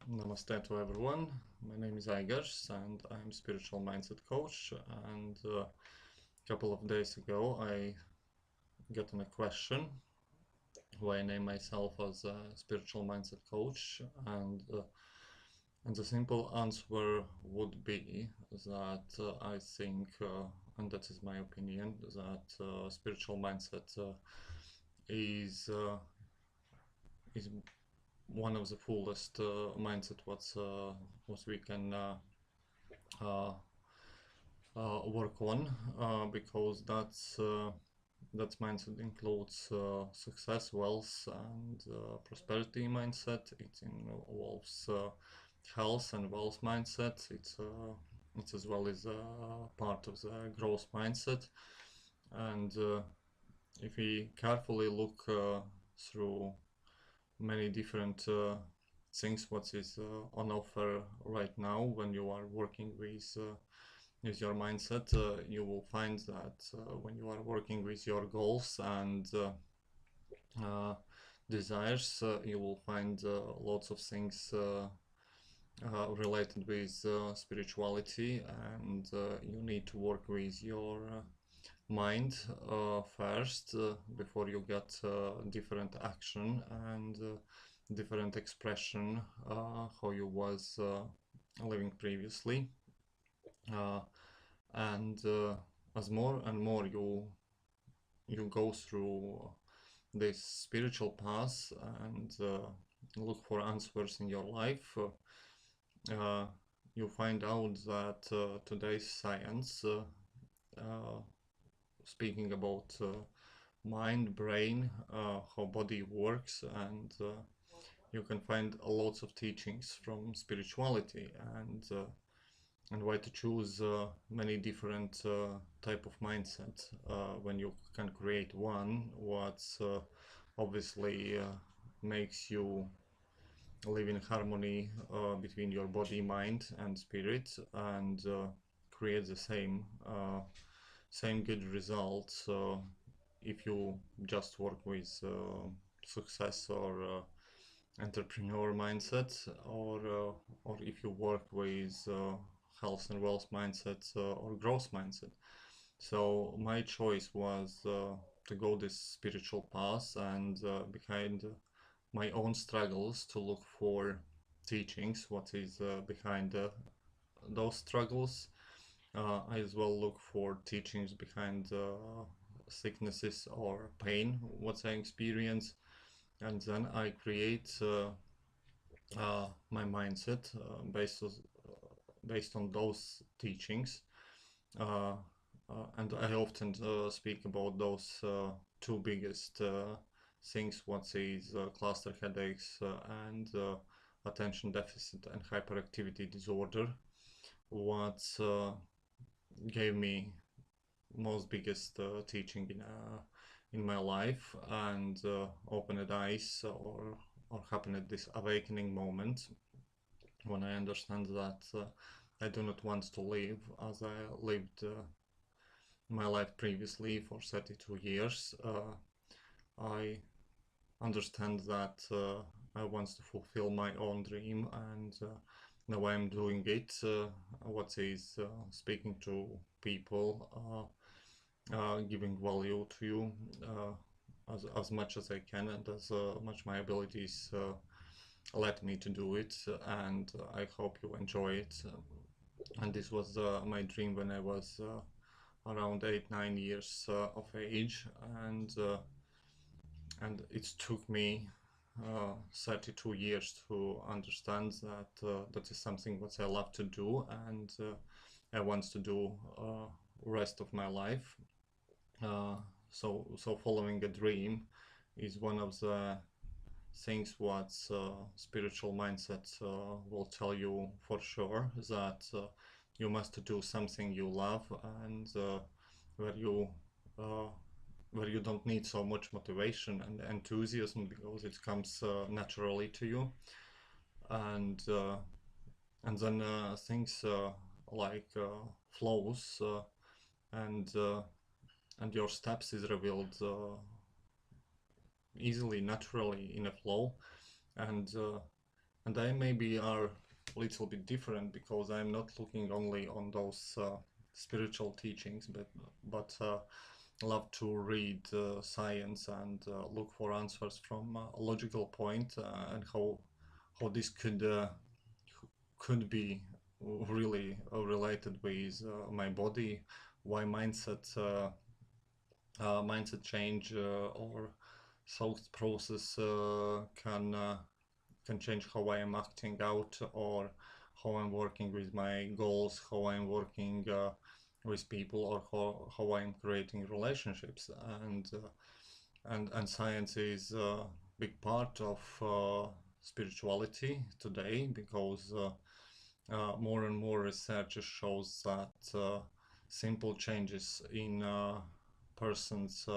Namaste to everyone. My name is Aigars and I'm spiritual mindset coach. And a couple of days ago, I got on a question why I name myself as a spiritual mindset coach. And the simple answer would be that I think, and that is my opinion, that spiritual mindset is one of the fullest mindset what we can uh, work on, because that mindset includes success, wealth, and prosperity mindset. It involves health and wealth mindset. It's as well as part of the growth mindset. And if we carefully look through many different things what is on offer right now when you are working with your mindset, you will find that when you are working with your goals and desires, you will find lots of things related with spirituality, and you need to work with your mind first before you get different action and different expression how you was living previously. Uh, and as more and more you go through this spiritual path and look for answers in your life, you find out that today's science, speaking about mind, brain, how body works, and you can find lots of teachings from spirituality, and why to choose many different type of mindset when you can create one what's obviously makes you live in harmony between your body, mind, and spirit, and create the same good results if you just work with success or entrepreneur mindset, or if you work with health and wealth mindset or growth mindset. So my choice was to go this spiritual path, and behind my own struggles to look for teachings what is behind those struggles. I as well look for teachings behind sicknesses or pain what I experience, and then I create my mindset based on those teachings. Uh, and I often speak about those two biggest things, what is cluster headaches and attention deficit and hyperactivity disorder, what gave me most biggest teaching in my life, and opened eyes, or happened at this awakening moment when I understand that I do not want to live as I lived my life previously for 32 years. I understand that I want to fulfill my own dream, and now I'm doing it. What is speaking to people, giving value to you as much as I can, and as much my abilities let me to do it, and I hope you enjoy it. And this was my dream when I was around 8-9 years of age, and it took me 32 years to understand that that is something what I love to do, and I want to do rest of my life. Uh, so following a dream is one of the things what spiritual mindset will tell you for sure, that you must do something you love, and where you uh, where you don't need so much motivation and enthusiasm, because it comes naturally to you, and then things like flows, and and your steps is revealed easily, naturally, in a flow, and and I maybe are a little bit different because I'm not looking only on those spiritual teachings, but love to read science and look for answers from a logical point, and how this could be really related with my body, why mindset change or thought process can change how I am acting out, or how I'm working with my goals, how I'm working with people, or how I'm creating relationships. And science is a big part of spirituality today, because more and more research shows that simple changes in person's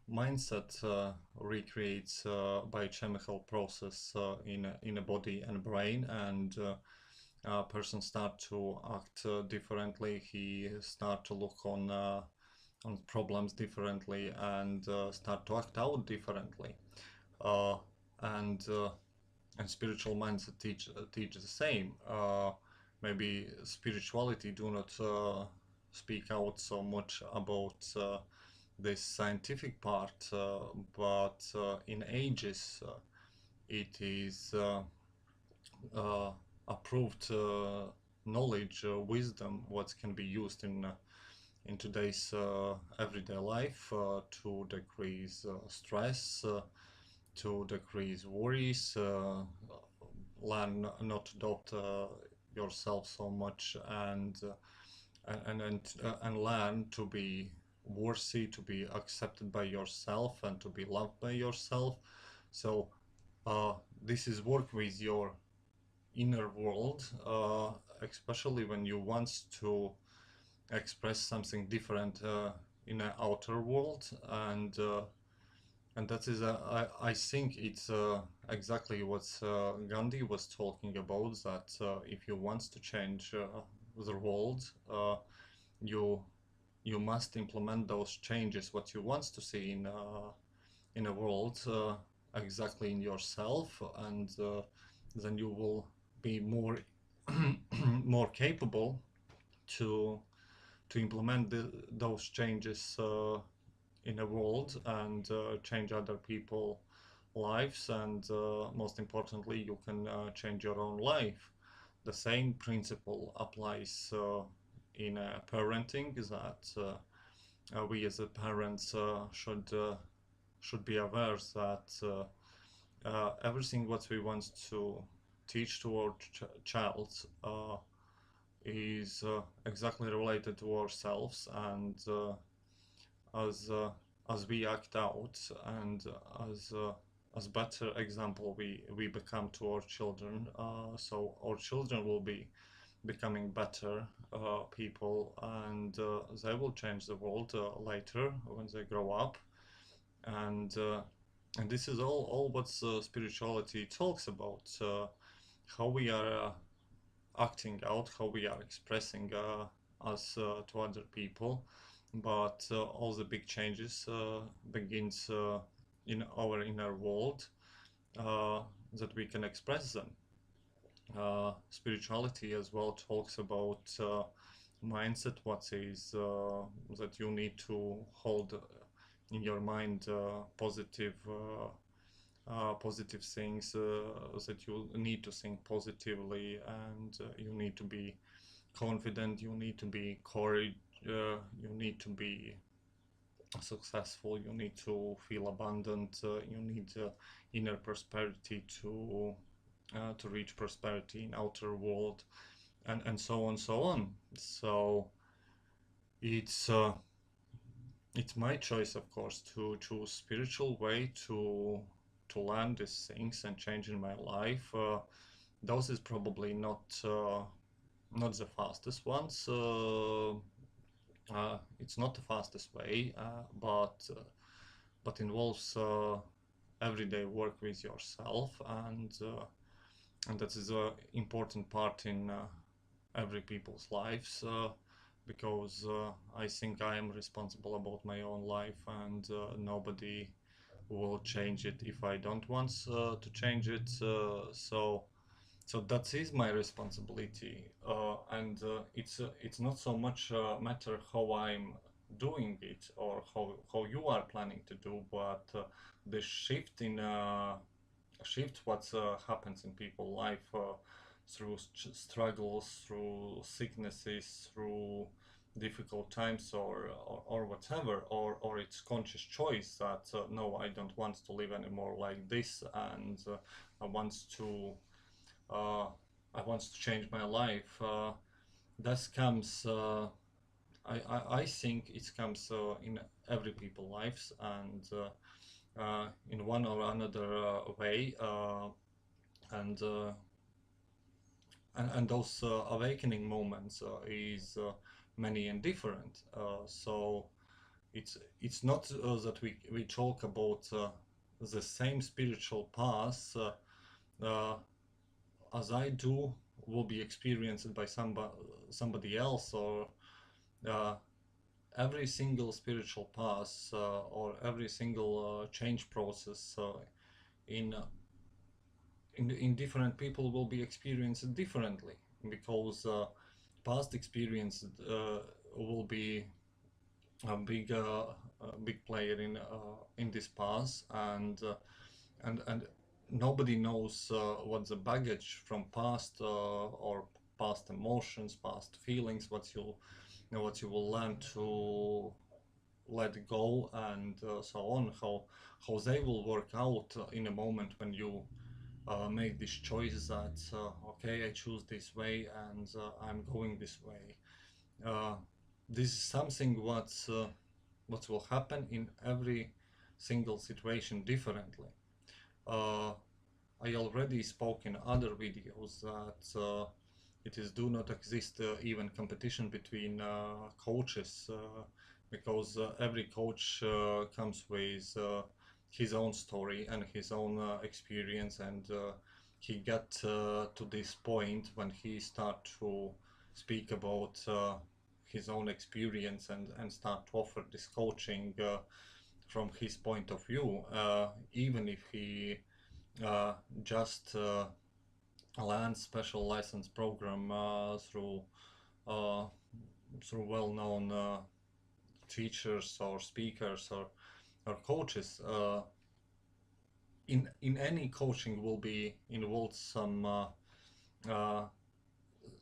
mindset recreates biochemical process in a body and brain, and person start to act differently. He start to look on problems differently, and start to act out differently. Uh, and uh, and spiritual mindset teach the same. Maybe spirituality do not speak out so much about this scientific part, but in ages it is uh, approved knowledge, wisdom, what can be used in today's everyday life to decrease stress, to decrease worries, learn not to doubt yourself so much, and learn to be worthy, to be accepted by yourself, and to be loved by yourself. So this is work with your inner world, especially when you want to express something different in an outer world, and that is I think it's exactly what Gandhi was talking about, that if you want to change the world, you you must implement those changes what you want to see in a world, exactly in yourself, and then you will be more more capable to implement those changes in a world, and change other people lives, and most importantly you can change your own life. The same principle applies in parenting, that we as a parents should be aware that everything what we want to teach to our child is exactly related to ourselves, and as as we act out, and as as better example we become to our children, so our children will be becoming better people, and they will change the world later when they grow up. And and this is all what spirituality talks about, how we are acting out, how we are expressing us to other people. But all the big changes begins in our inner world, uh, that we can express them. Spirituality as well talks about mindset, what is that you need to hold in your mind positive things, that you need to think positively, and you need to be confident, you need to be courage, you need to be successful, you need to feel abundant, you need inner prosperity to reach prosperity in outer world, and so on, so on. So it's it's my choice, of course, to choose spiritual way to learn these things and change in my life. Those is probably not the fastest ones. It's not the fastest way, but involves everyday work with yourself, and that is an important part in every people's lives, because I think I am responsible about my own life, and nobody will change it if I don't want to change it. So that is my responsibility, and it's not so much matter how I'm doing it or how you are planning to do, but the shift in shift what happens in people's life through struggles, through sicknesses, through difficult times, or whatever, or it's conscious choice that no, I don't want to live anymore like this, and I want to uh, I want to change my life. That comes. I think it comes in every people lives, and in one or another way, and, uh, and those awakening moments is many and different. So it's not that we talk about the same spiritual path as I do will be experienced by somebody else, or uh, every single spiritual path or every single change process in in different people will be experienced differently, because past experience will be a big player in this path, and nobody knows what the baggage from past or past emotions, past feelings, what you will learn to let go, and so on, how they will work out in a moment when you make this choice that okay, I choose this way, and I'm going this way. Uh, this is something what will happen in every single situation differently. Uh, I already spoke in other videos that it is do not exist even competition between coaches, because every coach comes with his own story and his own experience, and he got to this point when he start to speak about his own experience, and start to offer this coaching from his point of view, even if he uh, just land special license program uh, through well-known teachers or speakers or coaches. In any coaching will be involved uh,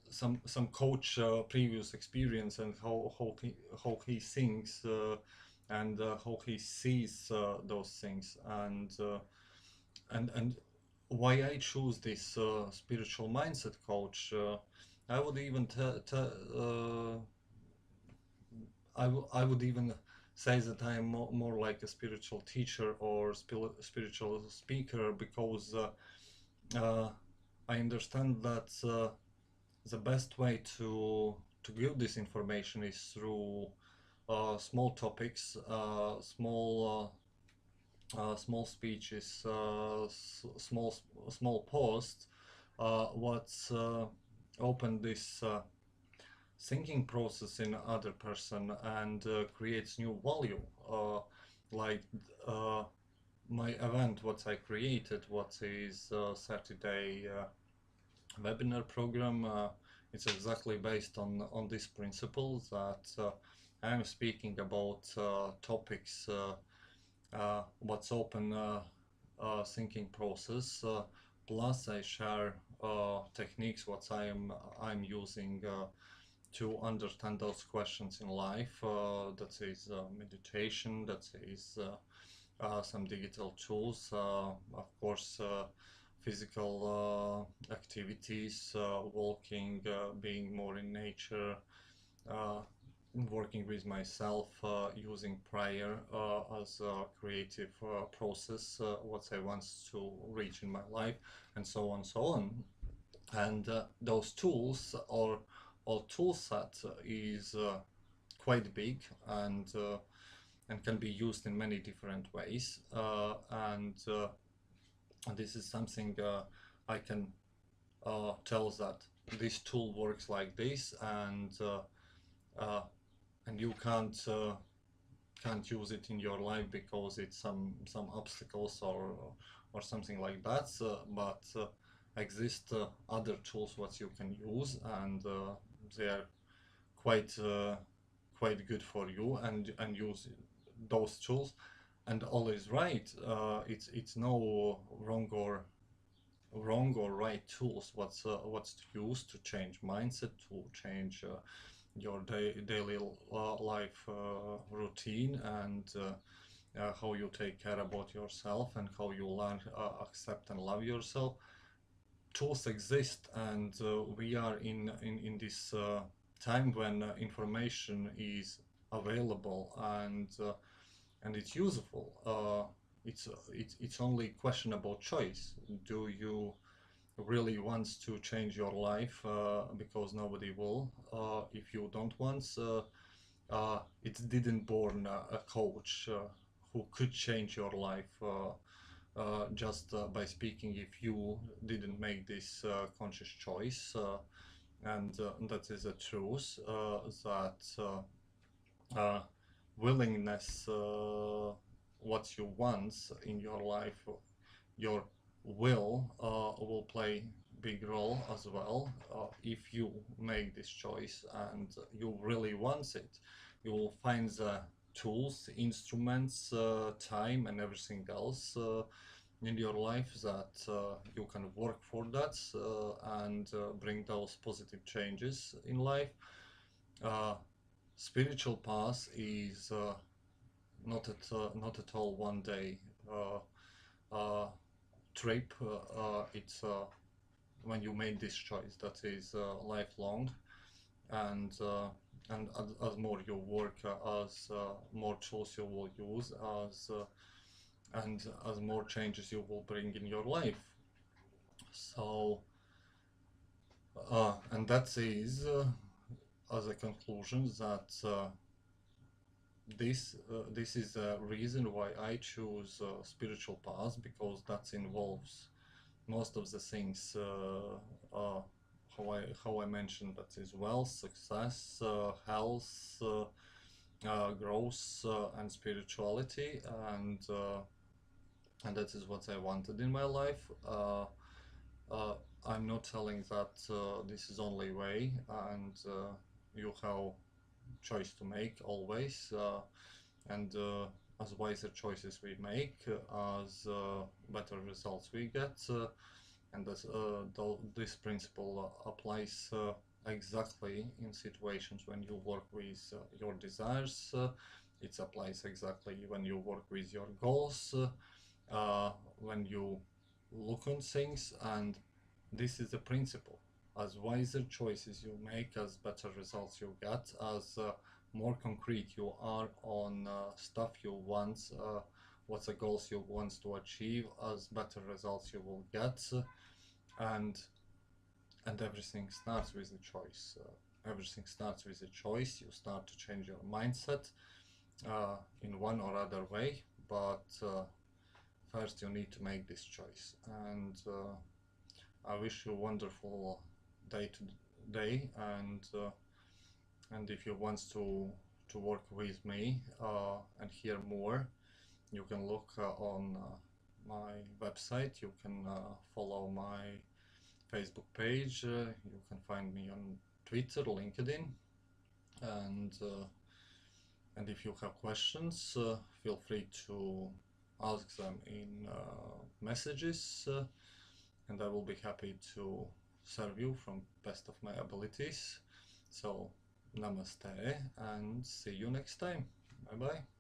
some coach previous experience, and how he thinks, and how he sees those things, and why I choose this spiritual mindset coach. I would even I would even say that I am more like a spiritual teacher or spiritual speaker, because uh, I understand that the best way to give this information is through small topics, small speeches, small posts, what's open this thinking process in other person, and creates new value. Like uh, my event, what I created, what is 30-day webinar program. It's exactly based on this principle that I'm speaking about topics. What's open thinking process. Plus, I share techniques what I'm using to understand those questions in life. That is meditation. That is some digital tools. Of course, physical activities, walking, being more in nature. Uh, Working with myself, using prayer as a creative process, what I want to reach in my life, and so on, so on. And those tools or tool set is quite big, and can be used in many different ways. And this is something I can tell that this tool works like this, uh, and you can't can't use it in your life because it's some obstacles or something like that, but exist other tools what you can use, and they are quite quite good for you, and use those tools. And always right, it's no wrong or right tools what's to use to change mindset, to change your daily life routine, and how you take care about yourself, and how you learn accept and love yourself. Tools exist, and we are in this time when information is available, and it's useful. It's only question about choice. Do you really wants to change your life, because nobody will, if you don't want. It didn't born a coach who could change your life just by speaking, if you didn't make this conscious choice. And that is the truth, that uh, willingness, what you want in your life, your will play big role as well. If you make this choice and you really want it, you will find the tools, instruments, time, and everything else in your life that you can work for that, and bring those positive changes in life. Uh, Spiritual path is not at all one day uh, uh, trip. It's when you make this choice, that is lifelong, and as more you work, as more tools you will use, and as more changes you will bring in your life. So and that is as a conclusion that this is the reason why I choose spiritual path, because that involves most of the things, how I mentioned, that is wealth, success, health, growth, and spirituality, and that is what I wanted in my life. Uh, I'm not telling that this is only way, and you have choice to make always, and as wiser choices we make, as better results we get. And this principle applies exactly in situations when you work with your desires. It applies exactly when you work with your goals, when you look on things, and this is the principle. As wiser choices you make, as better results you get, as more concrete you are on stuff you want, what's the goals you want to achieve, as better results you will get. And everything starts with a choice. Everything starts with a choice. You start to change your mindset in one or other way, but first you need to make this choice. And I wish you a wonderful day to day, and if you want to work with me and hear more, you can look on my website. You can follow my Facebook page. You can find me on Twitter, LinkedIn, and if you have questions, feel free to ask them in messages, and I will be happy to serve you from best of my abilities. So, namaste, and see you next time. Bye bye.